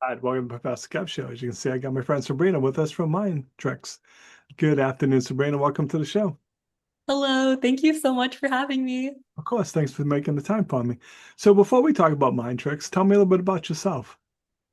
Hi, welcome to Professor Kev Show. As you can see, I got my friend Sabrina with us from Mind Tricks. Good afternoon, Sabrina. Welcome to the show. Hello, thank you so much for having me. Of course, thanks for making the time for me. So before we talk about Mind Tricks, tell me a little bit about yourself.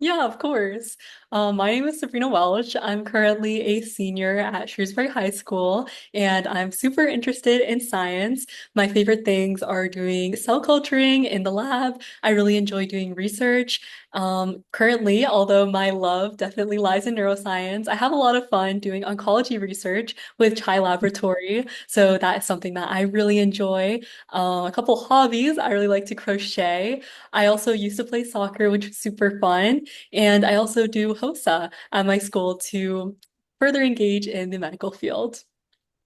Yeah, of course. My name is Sabrina Welch. I'm currently a senior at Shrewsbury High School, and I'm super interested in science. My favorite things are doing cell culturing in the lab. I really enjoy doing research. Currently, although my love definitely lies in neuroscience, I have a lot of fun doing oncology research with Chai Laboratory. So that is something that I really enjoy. A couple hobbies, I really like to crochet. I also used to play soccer, which was super fun. And I also do HOSA at my school to further engage in the medical field.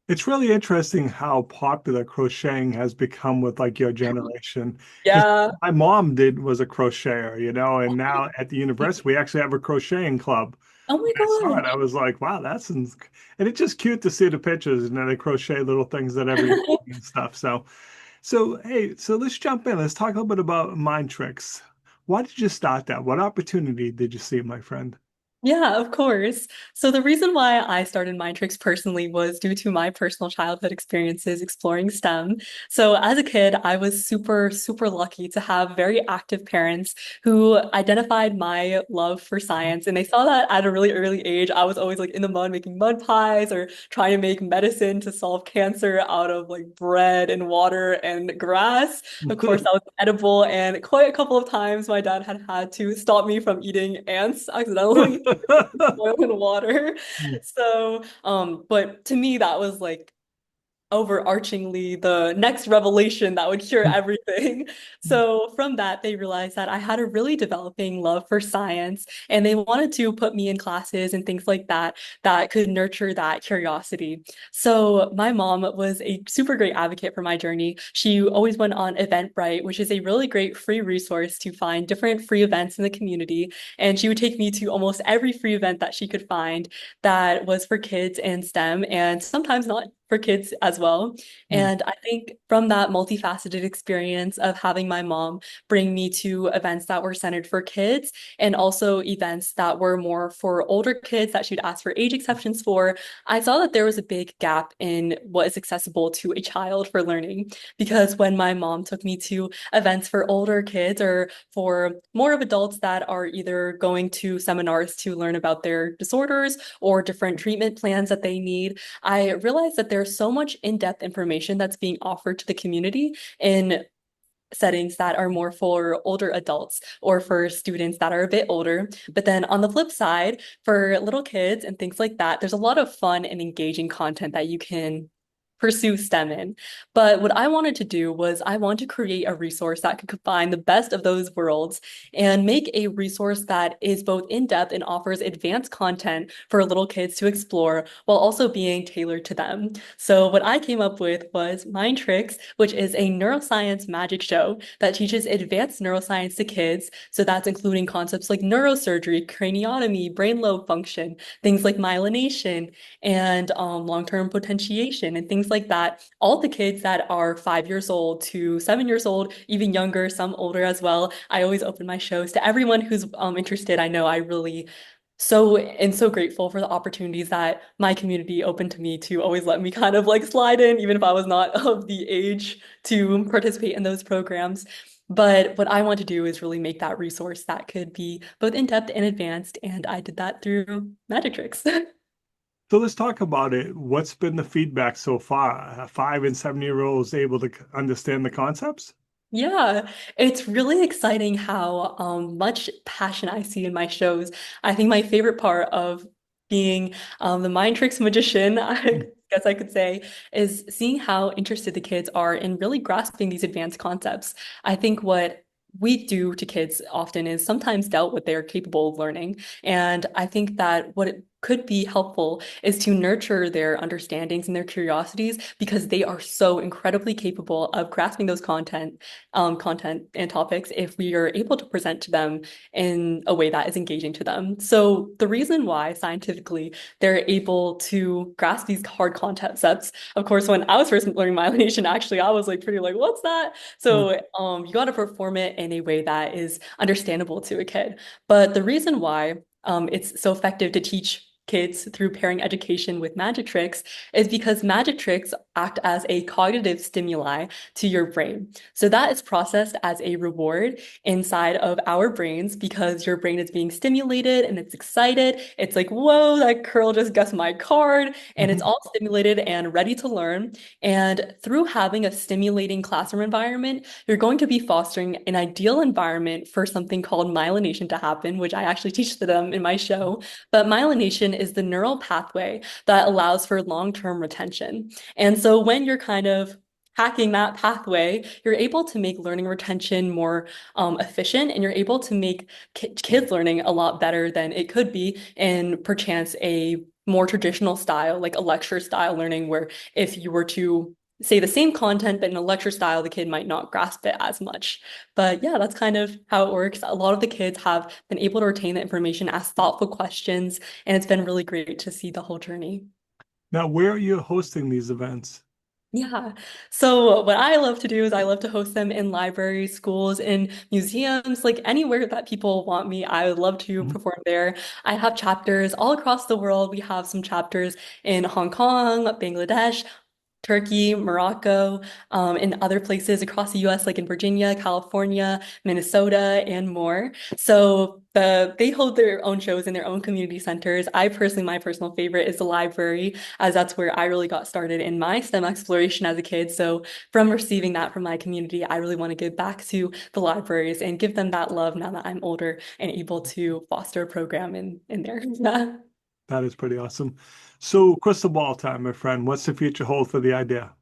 It's really interesting how popular crocheting has become with like your generation. Because Yeah. my mom was a crocheter, and now at the university we actually have a crocheting club. Oh my I saw it, I gosh. was like, wow, and it's just cute to see the pictures and then they crochet little things that every evening and stuff. So let's jump in. Let's talk a little bit about mind tricks. Why did you start that? What opportunity did you see, my friend? Yeah, of course. So the reason why I started Mind Tricks personally was due to my personal childhood experiences exploring STEM. So as a kid, I was super, super lucky to have very active parents who identified my love for science. And they saw that at a really early age. I was always like in the mud making mud pies or trying to make medicine to solve cancer out of like bread and water and grass. Of course, that was edible. And quite a couple of times my dad had to stop me from eating ants accidentally. Oil and water. So, but to me, that was like overarchingly the next revelation that would cure everything. So from that, they realized that I had a really developing love for science, and they wanted to put me in classes and things like that that could nurture that curiosity. So my mom was a super great advocate for my journey. She always went on Eventbrite, which is a really great free resource to find different free events in the community. And she would take me to almost every free event that she could find that was for kids and STEM, and sometimes not for kids as well. And I think from that multifaceted experience of having my mom bring me to events that were centered for kids and also events that were more for older kids that she'd ask for age exceptions for, I saw that there was a big gap in what is accessible to a child for learning. Because when my mom took me to events for older kids or for more of adults that are either going to seminars to learn about their disorders or different treatment plans that they need, I realized that there's so much in-depth information that's being offered to the community in settings that are more for older adults or for students that are a bit older. But then on the flip side, for little kids and things like that, there's a lot of fun and engaging content that you can pursue STEM in. But what I wanted to do was I want to create a resource that could combine the best of those worlds and make a resource that is both in-depth and offers advanced content for little kids to explore while also being tailored to them. So what I came up with was Mind Tricks, which is a neuroscience magic show that teaches advanced neuroscience to kids. So that's including concepts like neurosurgery, craniotomy, brain lobe function, things like myelination, and long-term potentiation and things like that. All the kids that are 5 years old to 7 years old, even younger, some older as well. I always open my shows to everyone who's interested. I know I really so grateful for the opportunities that my community opened to me to always let me kind of like slide in, even if I was not of the age to participate in those programs. But what I want to do is really make that resource that could be both in-depth and advanced, and I did that through magic tricks. So let's talk about it. What's been the feedback so far? Are 5 and 7-year-olds able to understand the concepts? Yeah, it's really exciting how much passion I see in my shows. I think my favorite part of being the Mind Tricks magician, I guess I could say, is seeing how interested the kids are in really grasping these advanced concepts. I think what we do to kids often is sometimes doubt what they're capable of learning. And I think that could be helpful is to nurture their understandings and their curiosities because they are so incredibly capable of grasping those content and topics if we are able to present to them in a way that is engaging to them. So the reason why scientifically they're able to grasp these hard concepts, of course, when I was first learning myelination, actually, I was like pretty like, what's that? So you got to perform it in a way that is understandable to a kid. But the reason why it's so effective to teach kids through pairing education with magic tricks is because magic tricks act as a cognitive stimuli to your brain. So that is processed as a reward inside of our brains because your brain is being stimulated and it's excited. It's like, whoa, that girl just guessed my card, and it's Mhm. all stimulated and ready to learn. And through having a stimulating classroom environment, you're going to be fostering an ideal environment for something called myelination to happen, which I actually teach to them in my show. But myelination is the neural pathway that allows for long-term retention. And so when you're kind of hacking that pathway, you're able to make learning retention more efficient, and you're able to make kids learning a lot better than it could be in perchance a more traditional style, like a lecture style learning, where if you were to say the same content, but in a lecture style, the kid might not grasp it as much. But yeah, that's kind of how it works. A lot of the kids have been able to retain the information, ask thoughtful questions, and it's been really great to see the whole journey. Now, where are you hosting these events? Yeah. So what I love to do is I love to host them in libraries, schools, in museums, like anywhere that people want me. I would love to Mhm. perform there. I have chapters all across the world. We have some chapters in Hong Kong, Bangladesh, Turkey, Morocco, and other places across the US, like in Virginia, California, Minnesota, and more. So they hold their own shows in their own community centers. I personally, my personal favorite is the library, as that's where I really got started in my STEM exploration as a kid. So from receiving that from my community, I really want to give back to the libraries and give them that love now that I'm older and able to foster a program in there. That is pretty awesome. So, crystal ball time, my friend. What's the future hold for the idea?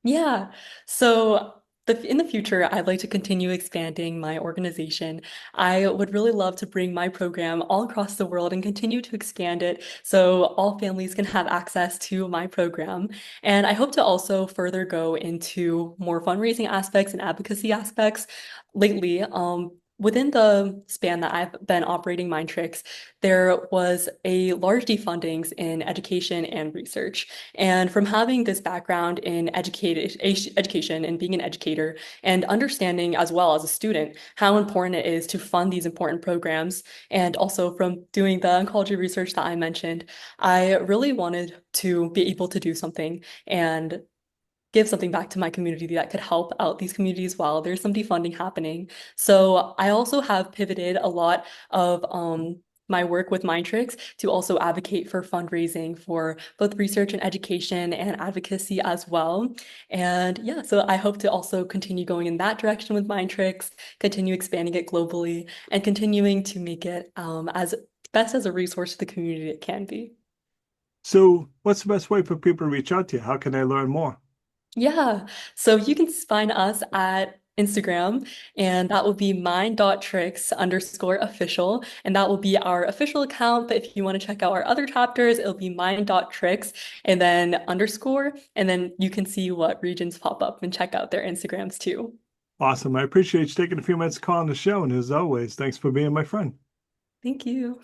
Yeah. So in the future, I'd like to continue expanding my organization. I would really love to bring my program all across the world and continue to expand it so all families can have access to my program. And I hope to also further go into more fundraising aspects and advocacy aspects. Lately, within the span that I've been operating Mindtricks, there was a large defundings in education and research. And from having this background in education and being an educator and understanding as well as a student how important it is to fund these important programs, and also from doing the oncology research that I mentioned, I really wanted to be able to do something and give something back to my community that could help out these communities while there's some defunding happening. So I also have pivoted a lot of my work with Mindtricks to also advocate for fundraising for both research and education and advocacy as well. And yeah, so I hope to also continue going in that direction with Mindtricks, continue expanding it globally, and continuing to make it as best as a resource to the community it can be. So, what's the best way for people to reach out to you? How can I learn more? Yeah. So you can find us at Instagram, and that will be mind.tricks_official. And that will be our official account. But if you want to check out our other chapters, it'll be mind.tricks and then underscore. And then you can see what regions pop up and check out their Instagrams too. Awesome. I appreciate you taking a few minutes to call on the show. And as always, thanks for being my friend. Thank you.